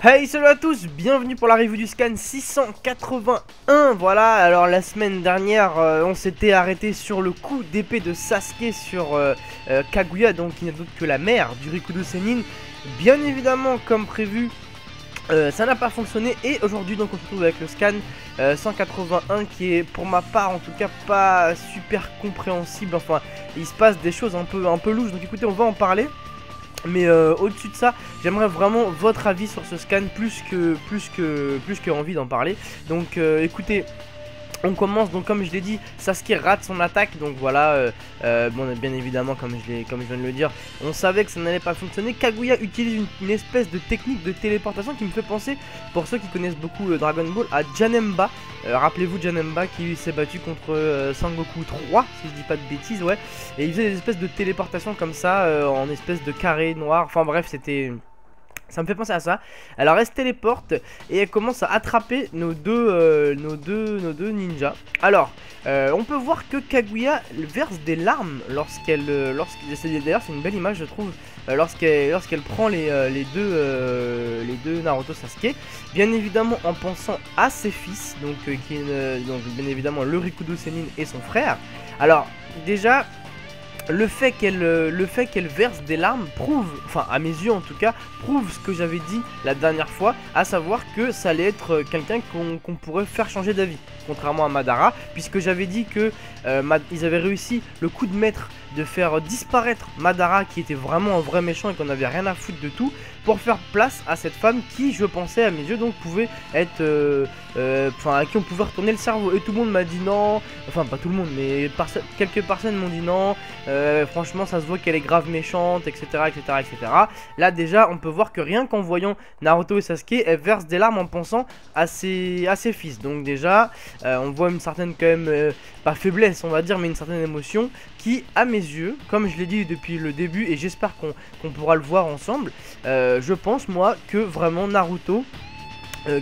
Hey, salut à tous, bienvenue pour la review du scan 681. Voilà, alors la semaine dernière on s'était arrêté sur le coup d'épée de Sasuke sur Kaguya, donc qui n'est d'autre que la mère du Rikudo Sennin. Bien évidemment, comme prévu, ça n'a pas fonctionné et aujourd'hui donc on se retrouve avec le scan 181 qui est pour ma part en tout cas pas super compréhensible. Enfin, il se passe des choses un peu louches, donc écoutez, on va en parler. Mais au-dessus de ça, j'aimerais vraiment votre avis sur ce scan plus que envie d'en parler. Donc écoutez, on commence donc comme je l'ai dit, Sasuke rate son attaque, donc voilà, bon, bien évidemment comme je viens de le dire, on savait que ça n'allait pas fonctionner. Kaguya utilise une espèce de technique de téléportation qui me fait penser, pour ceux qui connaissent beaucoup Dragon Ball, à Janemba. Rappelez-vous Janemba qui s'est battu contre Sangoku 3, si je dis pas de bêtises, ouais, et il faisait des espèces de téléportation comme ça, en espèce de carré noir, enfin bref, c'était... Ça me fait penser à ça. Alors elle se téléporte et elle commence à attraper nos deux ninjas. Alors on peut voir que Kaguya verse des larmes d'ailleurs c'est une belle image je trouve, lorsqu'elle prend les deux Naruto Sasuke. Bien évidemment en pensant à ses fils, donc bien évidemment le Rikudo Sennin et son frère. Alors déjà, le fait qu'elle verse des larmes prouve, enfin à mes yeux en tout cas, prouve ce que j'avais dit la dernière fois, à savoir que ça allait être quelqu'un qu'on pourrait faire changer d'avis, contrairement à Madara, puisque j'avais dit que ils avaient réussi le coup de maître de faire disparaître Madara, qui était vraiment un vrai méchant et qu'on avait rien à foutre de tout, pour faire place à cette femme qui, je pensais à mes yeux, donc pouvait être, à qui on pouvait retourner le cerveau. Et tout le monde m'a dit non, enfin pas tout le monde, mais quelques personnes m'ont dit non, franchement ça se voit qu'elle est grave méchante, etc., etc., etc. Là déjà on peut voir que rien qu'en voyant Naruto et Sasuke, elle verse des larmes en pensant à ses fils. Donc déjà on voit une certaine quand même, pas faiblesse on va dire, mais une certaine émotion qui, à mes yeux, comme je l'ai dit depuis le début, et j'espère qu'on pourra le voir ensemble, je pense moi que vraiment Naruto,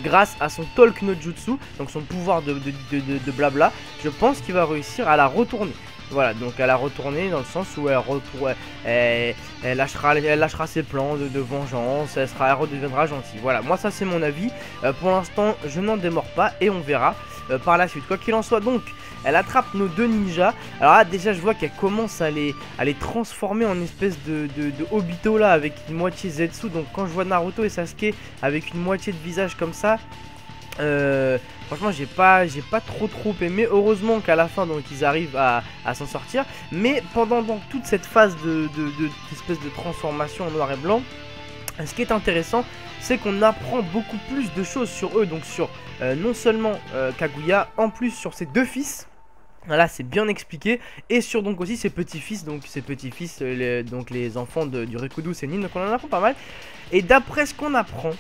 grâce à son Talk no Jutsu, donc son pouvoir de blabla, je pense qu'il va réussir à la retourner. Voilà, donc à la retourner dans le sens où elle lâchera ses plans de vengeance, elle redeviendra gentille. Voilà, moi ça c'est mon avis. Pour l'instant je n'en démords pas et on verra par la suite. Quoi qu'il en soit, donc elle attrape nos deux ninjas. Alors là déjà je vois qu'elle commence à les transformer en espèce de Obito là, avec une moitié Zetsu. Donc quand je vois Naruto et Sasuke avec une moitié de visage comme ça, franchement j'ai pas trop aimé. Heureusement qu'à la fin donc ils arrivent à s'en sortir. Mais pendant donc toute cette phase d'espèce de transformation en noir et blanc, ce qui est intéressant, c'est qu'on apprend beaucoup plus de choses sur eux. Donc sur non seulement Kaguya, en plus sur ses deux fils. Voilà, c'est bien expliqué. Et sur donc aussi ses petits-fils, donc ses petits-fils, donc les enfants du Rikudo Sennin. Donc on en apprend pas mal. Et d'après ce qu'on apprend,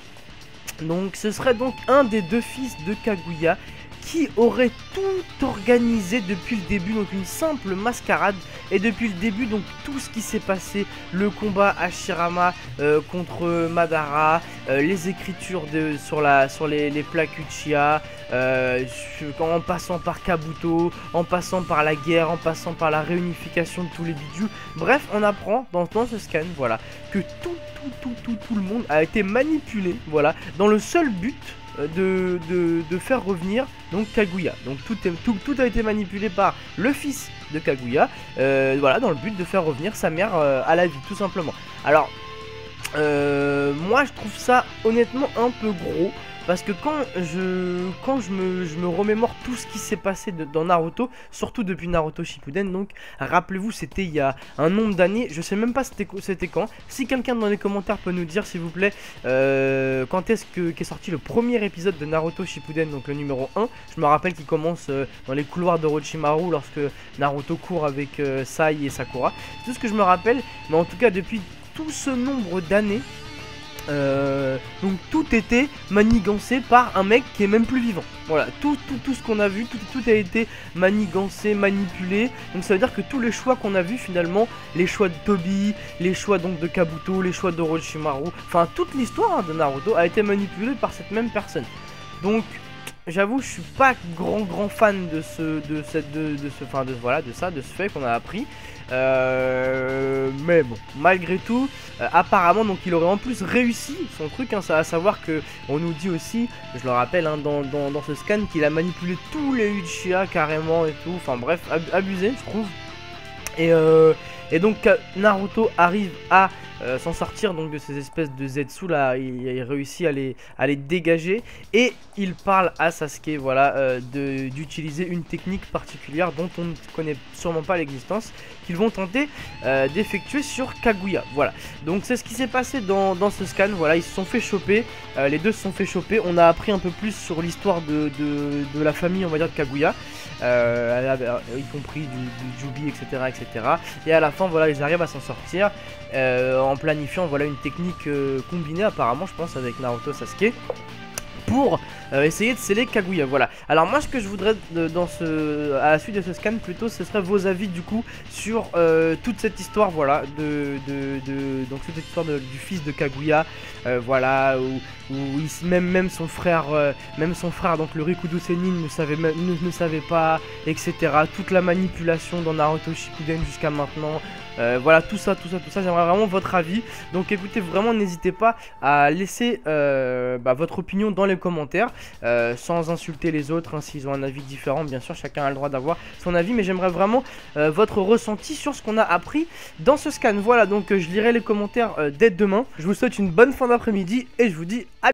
donc ce serait donc un des deux fils de Kaguya qui aurait tout organisé depuis le début, donc une simple mascarade. Et depuis le début, donc tout ce qui s'est passé, le combat Hashirama contre Madara, les écritures sur les plaques Uchiha, en passant par Kabuto, en passant par la guerre, en passant par la réunification de tous les bijoux. Bref, on apprend dans ce scan, voilà, que tout le monde a été manipulé, voilà, dans le seul but de faire revenir donc Kaguya. Donc tout a été manipulé par le fils de Kaguya, voilà, dans le but de faire revenir sa mère à la vie, tout simplement. Alors moi je trouve ça honnêtement un peu gros, parce que quand je me remémore tout ce qui s'est passé dans Naruto, surtout depuis Naruto Shippuden, donc rappelez-vous c'était il y a un nombre d'années, je sais même pas c'était quand. Si quelqu'un dans les commentaires peut nous dire s'il vous plaît quand est-ce qu'est sorti le premier épisode de Naruto Shippuden, donc le numéro 1. Je me rappelle qu'il commence dans les couloirs d'Orochimaru lorsque Naruto court avec Sai et Sakura. C'est tout ce que je me rappelle, mais en tout cas depuis tout ce nombre d'années, donc tout était manigancé par un mec qui est même plus vivant. Voilà, tout ce qu'on a vu, tout a été manigancé, manipulé. Donc ça veut dire que tous les choix qu'on a vus finalement, les choix de Tobi, les choix donc de Kabuto, les choix d'Orochimaru, enfin toute l'histoire de Naruto a été manipulée par cette même personne. Donc j'avoue, je suis pas grand fan de ce fait qu'on a appris. Mais bon, malgré tout, apparemment, donc il aurait en plus réussi son truc, hein, ça à savoir que on nous dit aussi, je le rappelle, hein, dans ce scan, qu'il a manipulé tous les Uchiha carrément et tout. Enfin bref, abusé, je trouve. Et donc Naruto arrive à s'en sortir donc de ces espèces de Zetsu là, il réussit à les dégager et il parle à Sasuke, voilà, d'utiliser une technique particulière dont on ne connaît sûrement pas l'existence, qu'ils vont tenter d'effectuer sur Kaguya. Voilà, donc c'est ce qui s'est passé dans ce scan. Voilà, ils se sont fait choper, les deux se sont fait choper. On a appris un peu plus sur l'histoire de la famille, on va dire, de Kaguya, y compris du Jubi, etc. Et à la fin, voilà, ils arrivent à s'en sortir en planifiant, voilà, une technique combinée apparemment, je pense, avec Naruto, Sasuke, pour essayer de sceller Kaguya. Voilà. Alors moi, ce que je voudrais à la suite de ce scan plutôt, ce serait vos avis du coup sur toute cette histoire, voilà, donc toute cette histoire du fils de Kaguya, voilà, où même son frère, donc le Rikudo Sennin ne savait pas, etc. Toute la manipulation dans Naruto Shippuden jusqu'à maintenant. Voilà, tout ça, j'aimerais vraiment votre avis. Donc écoutez, vraiment n'hésitez pas à laisser votre opinion dans les commentaires, sans insulter les autres, hein, s'ils ont un avis différent. Bien sûr, chacun a le droit d'avoir son avis, mais j'aimerais vraiment votre ressenti sur ce qu'on a appris dans ce scan. Voilà, donc je lirai les commentaires dès demain. Je vous souhaite une bonne fin d'après-midi et je vous dis à bientôt.